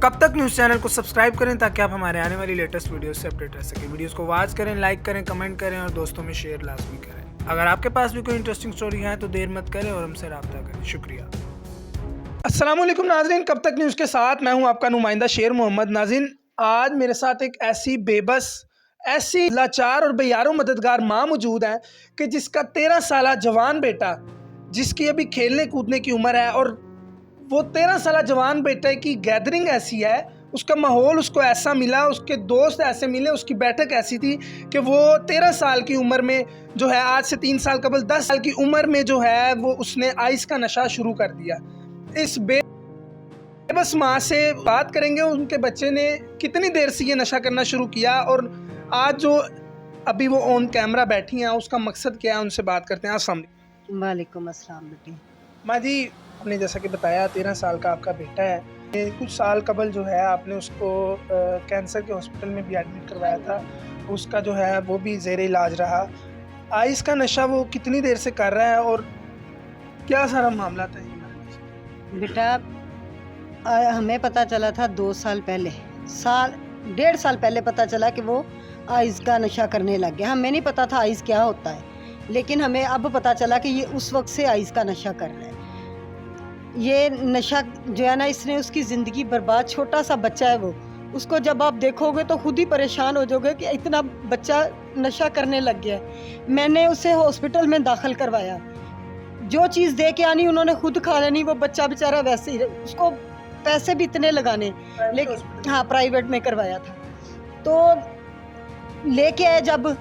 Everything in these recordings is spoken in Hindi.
कब तक न्यूज़ चैनल को सब्सक्राइब करें ताकि आप हमारे आने वाली लेटेस्ट वीडियो से अपडेट रह सकें। वीडियोस को वॉच करें, लाइक करें, कमेंट करें और दोस्तों में शेयर लाजमी करें। अगर आपके पास भी कोई इंटरेस्टिंग स्टोरी है तो देर मत करें और हमसे रब्ता करें। शुक्रिया। अस्सलाम वालेकुम नाज़रीन, कब तक न्यूज़ के साथ मैं हूं आपका नुमाइंदा शेर मोहम्मद। नाज़रीन, आज मेरे साथ एक ऐसी बेबस, ऐसी लाचार और बेयारो मददगार माँ मौजूद है कि जिसका 13 साला जवान बेटा, जिसकी अभी खेलने कूदने की उम्र है, और वो 13 साला जवान बेटे की गैदरिंग ऐसी है, उसका माहौल उसको ऐसा मिला, उसके दोस्त ऐसे मिले, उसकी बैठक ऐसी थी कि वो 13 साल की उम्र में जो है, आज से 3 साल कबल 10 साल की उम्र में जो है वो उसने आइस का नशा शुरू कर दिया। इस बेबस माँ से बात करेंगे, उनके बच्चे ने कितनी देर से ये नशा करना शुरू किया और आज जो अभी वो ऑन कैमरा बैठी हैं उसका मकसद क्या है, उनसे बात करते हैं। अस्सलाम वालेकुम। वालेकुम अस्सलाम बेटी। माँ जी, आपने जैसा कि बताया 13 साल का आपका बेटा है। ये कुछ साल कबल जो है आपने उसको कैंसर के हॉस्पिटल में भी एडमिट करवाया था, उसका जो है वो भी ज़ेर इलाज रहा। आइस का नशा वो कितनी देर से कर रहा है और क्या सारा मामला था ये? बेटा हमें पता चला था 2 साल पहले, 1.5 साल पहले पता चला कि वो आइस का नशा करने लग गया। हमें नहीं पता था आइस क्या होता है, लेकिन हमें अब पता चला कि ये उस वक्त से आइस का नशा कर रहा है। ये नशा जो है ना, इसने उसकी ज़िंदगी बर्बाद, छोटा सा बच्चा है वो, उसको जब आप देखोगे तो खुद ही परेशान हो जाओगे कि इतना बच्चा नशा करने लग गया है। मैंने उसे हॉस्पिटल में दाखिल करवाया, जो चीज़ दे के आनी उन्होंने खुद खा लेनी। वो बच्चा बेचारा वैसे ही, उसको पैसे भी इतने लगाने, लेकिन हाँ प्राइवेट में करवाया था। तो लेके आए, जब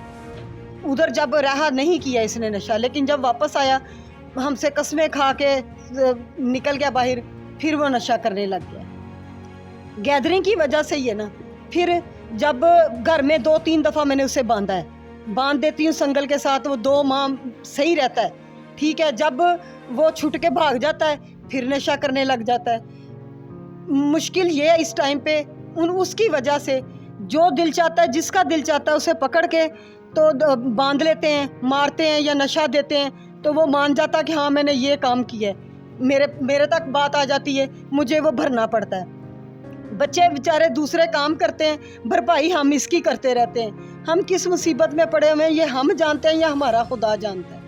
उधर जब रहा नहीं किया इसने नशा, लेकिन जब वापस आया हमसे कस्में खा के निकल गया बाहर, फिर वो नशा करने लग गया। गैदरिंग की वजह से ही है ना। फिर जब घर में 2-3 दफ़ा मैंने उसे बांधा है, बांध देती हूँ संगल के साथ, वो 2 माह सही रहता है, ठीक है। जब वो छूट के भाग जाता है फिर नशा करने लग जाता है। मुश्किल ये है इस टाइम पे उसकी वजह से, जो दिल चाहता है, जिसका दिल चाहता है उसे पकड़ के तो बांध लेते हैं, मारते हैं या नशा देते हैं, तो वो मान जाता कि हाँ मैंने ये काम किया है। मेरे तक बात आ जाती है, मुझे वो भरना पड़ता है। बच्चे बेचारे दूसरे काम करते हैं, भरपाई हम इसकी करते रहते हैं। हम किस मुसीबत में पड़े हुए हैं ये हम जानते हैं या हमारा खुदा जानता है,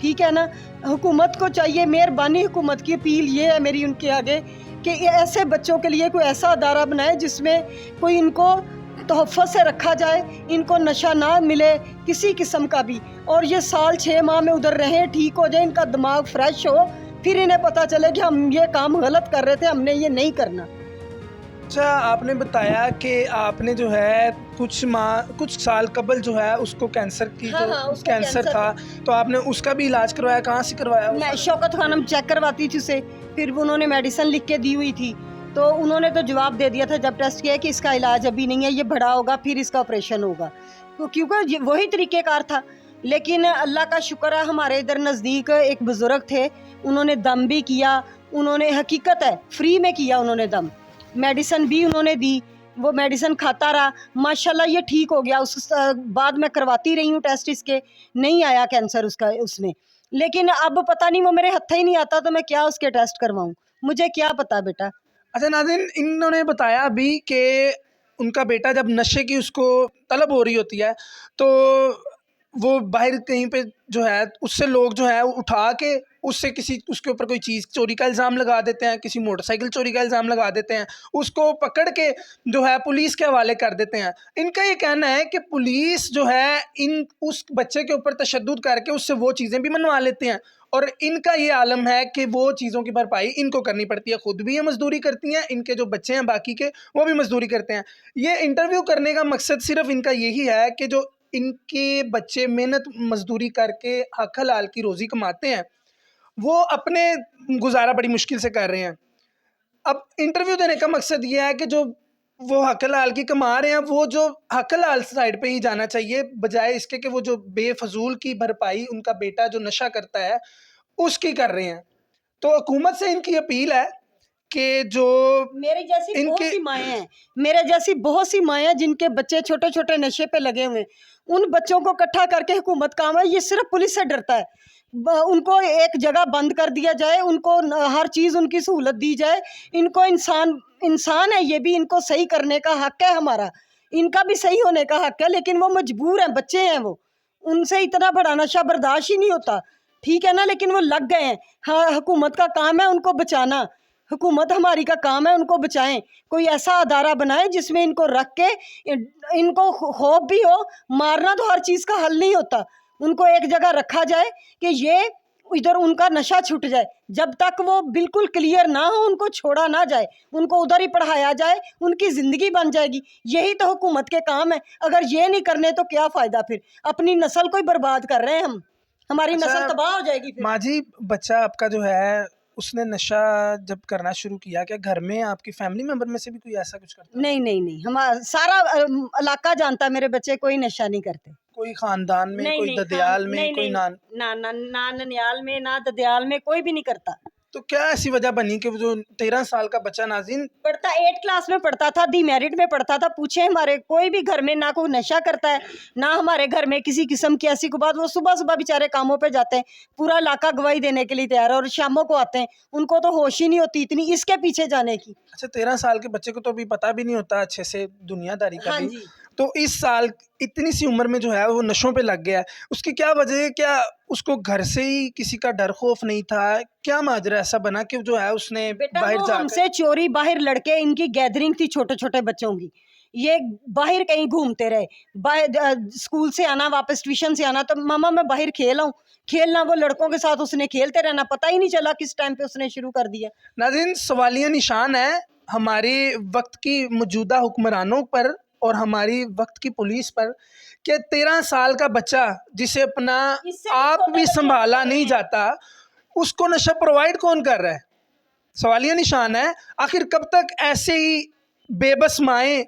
ठीक है ना। हुकूमत को चाहिए, मेहरबानी हुकूमत की अपील ये है मेरी उनके आगे कि ऐसे बच्चों के लिए कोई ऐसा अदारा बनाए जिसमें कोई इनको तोहफ़्फ़त से रखा जाए, इनको नशा ना मिले किसी किस्म का भी, और ये 6 माह में उधर रहें, ठीक हो जाए, इनका दिमाग फ्रेश हो, फिर इन्हें पता चले कि हम ये काम गलत कर रहे थे, हमने ये नहीं करना। अच्छा, आपने बताया कि आपने जो है कुछ साल कबल जो है उसको कैंसर की कैंसर था, तो आपने उसका भी इलाज करवाया? कहाँ से करवाया? मैं शौकत खानम चेक करवाती थी उसे, फिर उन्होंने मेडिसिन लिख के दी हुई थी, तो उन्होंने तो जवाब दे दिया था जब टेस्ट किया कि इसका इलाज अभी नहीं है, ये बड़ा होगा फिर इसका ऑपरेशन होगा, तो क्योंकि वही तरीक़ेकार था। लेकिन अल्लाह का शुक्र है, हमारे इधर नज़दीक एक बुज़ुर्ग थे, उन्होंने दम भी किया, उन्होंने, हकीकत है फ्री में किया उन्होंने दम, मेडिसिन भी उन्होंने दी, वो मेडिसिन खाता रहा, माशाल्लाह ये ठीक हो गया। उस बाद मैं करवाती रही हूँ टेस्ट, इसके नहीं आया कैंसर उसमें, लेकिन अब पता नहीं, वो मेरे हत्थे ही नहीं आता, तो मैं क्या उसके टेस्ट करवाऊँ, मुझे क्या पता बेटा। अच्छा नाज़रीन, इन्होंने बताया अभी कि उनका बेटा जब नशे की उसको तलब हो रही होती है तो वो बाहर कहीं पे जो है उससे लोग जो है उठा के उसके ऊपर कोई चीज़ चोरी का इल्ज़ाम लगा देते हैं, किसी मोटरसाइकिल चोरी का इल्ज़ाम लगा देते हैं, उसको पकड़ के जो है पुलिस के हवाले कर देते हैं। इनका ये कहना है कि पुलिस जो है उस बच्चे के ऊपर तशद्दुद करके उससे वो चीज़ें भी मनवा लेते हैं, और इनका ये आलम है कि वो चीज़ों की भरपाई इनको करनी पड़ती है। खुद भी ये मजदूरी करती हैं, इनके जो बच्चे हैं बाकी के वो भी मजदूरी करते हैं। ये इंटरव्यू करने का मकसद सिर्फ इनका यही है कि जो इनके बच्चे मेहनत मजदूरी करके हक हलाल की रोज़ी कमाते हैं, वो अपने गुजारा बड़ी मुश्किल से कर रहे हैं। अब इंटरव्यू देने का मकसद ये है कि जो वो हक हलाल की कमा रहे हैं, वो जो हक हलाल साइड पे ही जाना चाहिए, बजाय इसके कि वो जो बेफजूल की भरपाई उनका बेटा जो नशा करता है उसकी कर रहे हैं। तो हुकूमत से इनकी अपील है कि जो मेरी जैसी बहुत सी माएँ हैं, मेरे जैसी बहुत सी माएँ हैं जिनके बच्चे छोटे छोटे नशे पे लगे हुए हैं, उन बच्चों को इकट्ठा करके हुकूमत काम है, ये सिर्फ पुलिस से डरता है। उनको एक जगह बंद कर दिया जाए, उनको हर चीज़ उनकी सहूलत दी जाए। इनको इंसान है ये भी, इनको सही करने का हक है हमारा, इनका भी सही होने का हक है, लेकिन वो मजबूर हैं, बच्चे हैं वो, उनसे इतना बड़ा नशा बर्दाश्त ही नहीं होता, ठीक है ना, लेकिन वो लग गए हैं। हाँ, हुकूमत का काम है उनको बचाना, हुकूमत हमारी का काम है उनको बचाएं। कोई ऐसा अदारा बनाए जिसमें इनको रख के इनको खौफ भी हो। मारना तो हर चीज़ का हल नहीं होता, उनको एक जगह रखा जाए कि ये इधर उनका नशा छूट जाए। जब तक वो बिल्कुल क्लियर ना हो उनको छोड़ा ना जाए, उनको उधर ही पढ़ाया जाए, उनकी ज़िंदगी बन जाएगी। यही तो हुकूमत के काम है। अगर ये नहीं करने तो क्या फ़ायदा, फिर अपनी नस्ल को ही बर्बाद कर रहे हैं हम, हमारी अच्छा नस्ल तबाह हो जाएगी फिर। माँ जी, बच्चा आपका जो है उसने नशा जब करना शुरू किया, क्या घर में आपकी फैमिली मेंबर में से भी कोई ऐसा कुछ करता है? नहीं नहीं नहीं, हमारा सारा इलाका जानता है मेरे बच्चे कोई नशा नहीं करते। कोई खानदान में, नहीं कोई नहीं ददियाल में, नहीं कोई नहीं, नान? ना ना ना ननियाल में ना ददियाल में कोई भी नहीं करता। तो क्या ऐसी वजह बनी कि वो जो 13 साल का बच्चा नाज़रीन पढ़ता 8 क्लास में पढ़ता था, दी मैरिड में पढ़ता था। पूछे हमारे कोई भी घर में ना कोई नशा करता है, ना हमारे घर में किसी किस्म की ऐसी कोई बात। वो सुबह सुबह बेचारे कामों पे जाते हैं, पूरा इलाका गवाही देने के लिए तैयार है, और शामों को आते हैं। उनको तो होश ही नहीं होती इतनी इसके पीछे जाने की। अच्छा 13 साल के बच्चे को तो अभी पता भी नहीं होता अच्छे से दुनियादारी का हाँ भी। जी। तो इस साल इतनी सी उम्र में जो है वो नशों पे लग गया है, उसकी क्या वजह है? क्या उसको घर से ही किसी का डर खौफ नहीं था? क्या माजरा ऐसा बना कि जो है उसने बेटा बाहर वो जाकर हमसे चोरी, बाहर लड़के, इनकी गैदरिंग थी छोटे छोटे बच्चों की, ये बाहर कहीं घूमते रहे। बाहर स्कूल से आना, वापस ट्यूशन से आना, तो मामा मैं बाहर खेल आऊँ, खेलना, वो लड़कों के साथ उसने खेलते रहना, पता ही नहीं चला किस टाइम पे उसने शुरू कर दिया। नाज़रीन, सवालिया निशान है हमारे वक्त की मौजूदा हुक्मरानों पर और हमारी वक्त की पुलिस पर कि 13 साल का बच्चा जिसे अपना इससे आप छोटे भी बच्चे संभाला होते नहीं हैं। जाता, उसको नशा प्रोवाइड कौन कर रहा है? सवालिया निशान है। आखिर कब तक ऐसे ही बेबस माएँ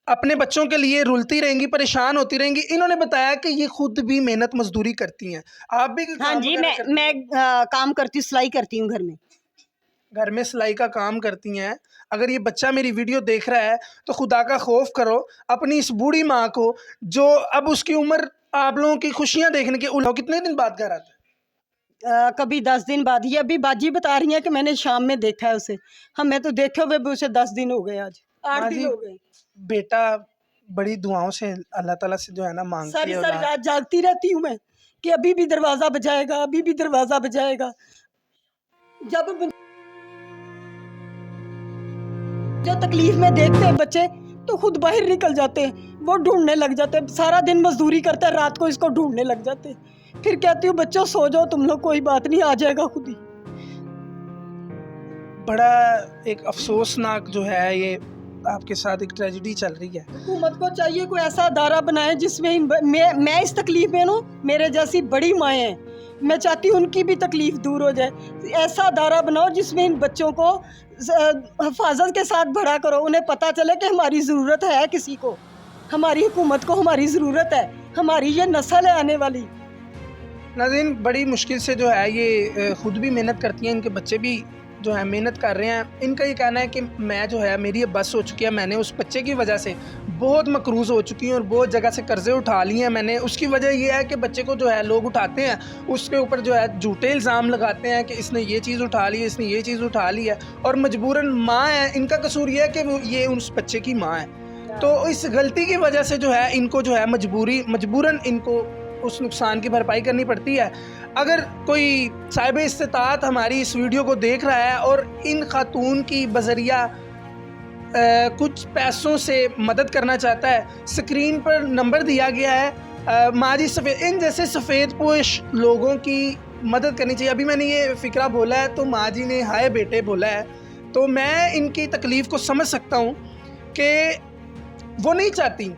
अपने बच्चों के लिए रुलती रहेंगी, परेशान होती रहेंगी? इन्होंने बताया कि ये खुद भी मेहनत मजदूरी करती हैं। आप भी कोई हाँ काम जी, वगैरह करती हैं? मैं काम करती हूँ, सिलाई करती हूँ घर में। घर में सिलाई का काम करती हैं। अगर ये बच्चा मेरी वीडियो देख रहा है तो खुदा का खौफ करो अपनी इस बूढ़ी माँ को, जो अब उसकी उम्र आप लोगों की खुशियाँ देखने के उल्टा कितने दिन बाद घर आता है? कभी 10 दिन बाद। ये अभी बाजी बता रही है कि मैंने शाम में देखा है उसे, हमें तो देखे हुए भी उसे 10 दिन हो गए, आज 8 माँ दिन जी, हो गए। बेटा बड़ी दुआओं से अल्लाह ताला से जो है ना मांगती सारी है सारी औलाद। रात जागती रहती हूँ मैं कि अभी भी दरवाजा बजाएगा, अभी भी दरवाजा बजाएगा। जब जो तकलीफ में देखते हैं बच्चे तो खुद बाहर निकल जाते हैं, वो ढूंढने लग जाते हैं। सारा दिन मजदूरी करते हैं, रात को इसको ढूंढने लग जाते हैं। फिर कहती हूँ बच्चों सो जाओ तुम लोग, कोई बात नहीं, आ जाएगा खुद ही। बड़ा एक अफसोसनाक जो है ये आपके साथ एक ट्रेजेडी चल रही है। हुकूमत को चाहिए कोई ऐसा अदारा बनाए जिसमें मैं इस तकलीफ में हूँ, मेरे जैसी बड़ी माएँ हैं, मैं चाहती हूँ उनकी भी तकलीफ दूर हो जाए। ऐसा अदारा बनाओ जिसमें इन बच्चों को हिफाजत के साथ भरा करो, उन्हें पता चले कि हमारी ज़रूरत है किसी को, हमारी हुकूमत को हमारी ज़रूरत है, हमारी ये नस्ल है आने वाली। नाज़रीन, बड़ी मुश्किल से जो है ये खुद भी मेहनत करती हैं, इनके बच्चे भी जो है मेहनत कर रहे हैं। इनका ये कहना है कि मैं जो है मेरी ये बस हो चुकी है, मैंने उस बच्चे की वजह से बहुत मकरूज़ हो चुकी हूँ और बहुत जगह से कर्ज़े उठा लिए हैं मैंने। उसकी वजह ये है कि बच्चे को जो है लोग उठाते हैं, उसके ऊपर जो है झूठे इल्ज़ाम लगाते हैं कि इसने ये चीज़ उठा ली है, इसने ये चीज़ उठा ली है, और मजबूरन माँ है, इनका कसूर ये है कि वो ये उस बच्चे की माँ है। तो इस गलती की वजह से जो है इनको जो है मजबूरन इनको उस नुकसान की भरपाई करनी पड़ती है। अगर कोई साहिब इस्तिताअत हमारी इस वीडियो को देख रहा है और इन खातून की बज़रिया कुछ पैसों से मदद करना चाहता है, स्क्रीन पर नंबर दिया गया है। माँ जी सफ़ेद, इन जैसे सफ़ेद पोश लोगों की मदद करनी चाहिए। अभी मैंने ये फ़िक्रा बोला है तो माँ जी ने हाय बेटे बोला है, तो मैं इनकी तकलीफ़ को समझ सकता हूँ कि वो नहीं चाहती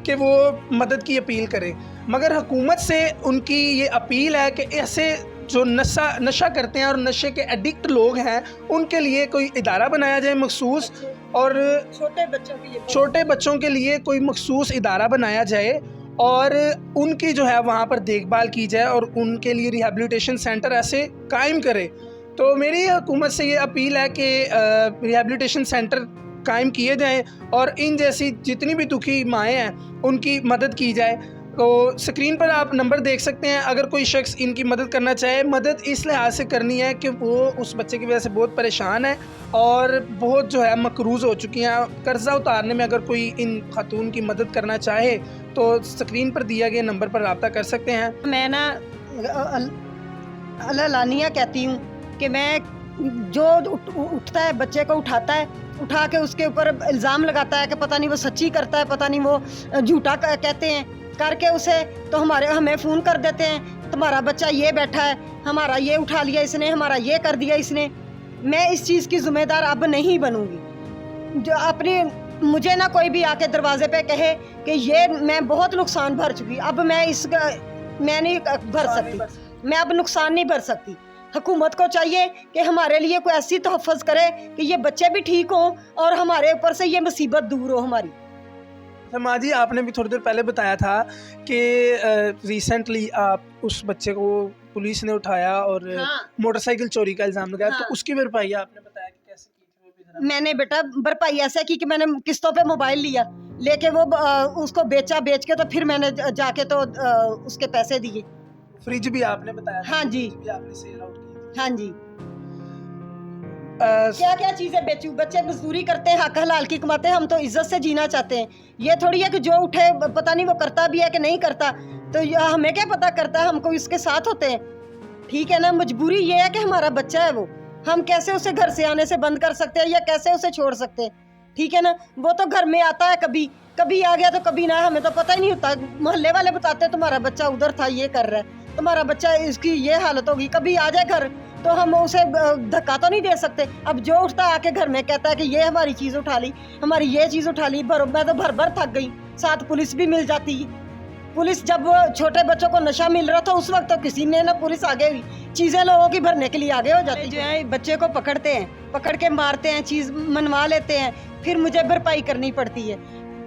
कि वो मदद की अपील करें, मगर हुकूमत से उनकी ये अपील है कि ऐसे जो नशा करते हैं और नशे के एडिक्ट लोग हैं उनके लिए कोई इदारा बनाया जाए मखसूस, और छोटे बच्चों के लिए कोई मखसूस इदारा बनाया जाए और उनकी जो है वहाँ पर देखभाल की जाए और उनके लिए रिहैबिलिटेशन सेंटर ऐसे कायम करे। तो मेरी हुकूमत से ये अपील है कि रिहैबिलिटेशन सेंटर कायम किए जाएं और इन जैसी जितनी भी दुखी माएँ हैं उनकी मदद की जाए। तो स्क्रीन पर आप नंबर देख सकते हैं। अगर कोई शख्स इनकी मदद करना चाहे, मदद इस लिहाज से करनी है कि वो उस बच्चे की वजह से बहुत परेशान है और बहुत जो है मकरूज़ हो चुकी हैं। कर्ज़ा उतारने में अगर कोई इन खातून की मदद करना चाहे तो स्क्रीन पर दिया गया नंबर पर रब्ता कर सकते हैं। मैं ना अलानिया कहती हूँ कि मैं जो उठता है बच्चे को उठाता है, उठा के उसके ऊपर इल्ज़ाम लगाता है कि पता नहीं वो सच्ची करता है, पता नहीं वो झूठा कहते हैं, करके उसे तो हमें फ़ोन कर देते हैं, तुम्हारा बच्चा ये बैठा है, हमारा ये उठा लिया इसने, हमारा ये कर दिया इसने। मैं इस चीज़ की ज़िम्मेदार अब नहीं बनूंगी। जो अपनी मुझे ना कोई भी आके दरवाजे पे कहे कि ये मैं बहुत नुकसान भर चुकी, अब मैं नहीं भर सकती, मैं अब नुकसान नहीं भर सकती। हुकूमत को चाहिए कि हमारे लिए कोई ऐसी तहफ़्फ़ुज़ करे कि ये बच्चे भी ठीक हों और हमारे ऊपर से ये मुसीबत दूर हो हमारी। माँ जी, आपने भी थोड़ी देर पहले बताया था कि रिसेंटली आप उस बच्चे को पुलिस ने उठाया और हाँ। मोटरसाइकिल चोरी का इल्ज़ाम लगाया। हाँ। तो उसकी भरपाई आपने बताया कि कैसे की थी, वो भी ज़रा। मैंने बेटा भरपाई ऐसा की कि मैंने किस्तों पे मोबाइल लिया, लेके वो उसको बेच के तो फिर मैंने जाके तो उसके पैसे दिए। फ्रिज भी आपने बताया था, हाँ जी। फ्रिज भी आपने सेल आउट की थी। हाँ जी। अ, क्या क्या चीजें बेचूं? बच्चे मजदूरी करते हैं, हक हलाल की कमाते हैं, हम तो इज्जत से जीना चाहते हैं। ये थोड़ी है कि जो उठे पता नहीं वो करता भी है कि नहीं करता, तो हमें क्या पता करता है, हमको इसके साथ होते हैं। ठीक है ना, मजबूरी ये है कि हमारा बच्चा है, वो हम कैसे उसे घर से आने से बंद कर सकते हैं या कैसे उसे छोड़ सकते हैं? ठीक है ना, वो तो घर में आता है, कभी कभी आ गया तो कभी ना, हमें तो पता ही नहीं होता। मोहल्ले वाले बताते हैं तुम्हारा बच्चा उधर था, ये कर रहा है, तुम्हारा बच्चा इसकी ये हालत होगी, कभी आ जाए घर तो हम उसे धक्का तो नहीं दे सकते। अब जो उठता है आके घर में कहता है कि ये हमारी चीज़ उठा ली, हमारी ये चीज़ उठा ली, मैं तो भर भर थक गई। साथ पुलिस भी मिल जाती। पुलिस जब वो छोटे बच्चों को नशा मिल रहा था उस वक्त तो किसी ने ना पुलिस आगे हुई, चीज़ें लोगों की भरने के लिए आगे हो जाती। जो है बच्चे को पकड़ते हैं, पकड़ के मारते हैं, चीज़ मनवा लेते हैं, फिर मुझे भरपाई करनी पड़ती है।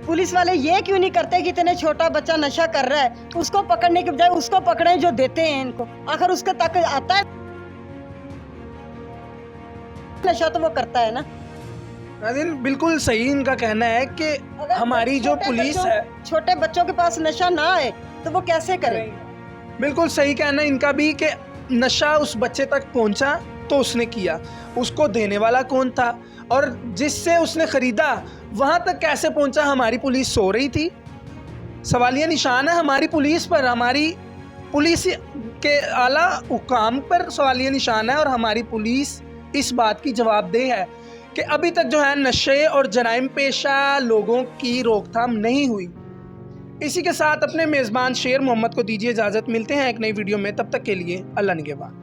पुलिस वाले ये क्यों नहीं करते कि इतने छोटा बच्चा नशा कर रहा है, उसको पकड़ने के बजाय उसको पकड़े जो देते हैं इनको, आखिर उसके तक आता है नशा तो वो करता है ना। नाज़रीन, बिल्कुल सही इनका कहना है कि हमारी जो पुलिस है, छोटे बच्चों के पास नशा ना आए तो वो कैसे करे। बिल्कुल सही कहना है इनका भी कि नशा उस बच्चे तक पहुंचा तो उसने किया, उसको देने वाला कौन था और जिससे उसने ख़रीदा वहां तक कैसे पहुंचा। हमारी पुलिस सो रही थी। सवालिया निशान है हमारी पुलिस पर, हमारी पुलिस के आला हुकाम पर सवालिया निशान है और हमारी पुलिस इस बात की जवाबदेह है कि अभी तक जो है नशे और जराइम पेशा लोगों की रोकथाम नहीं हुई। इसी के साथ अपने मेज़बान शेर मोहम्मद को दीजिए इजाज़त। मिलते हैं एक नई वीडियो में, तब तक के लिए अल्लाह निगहबान।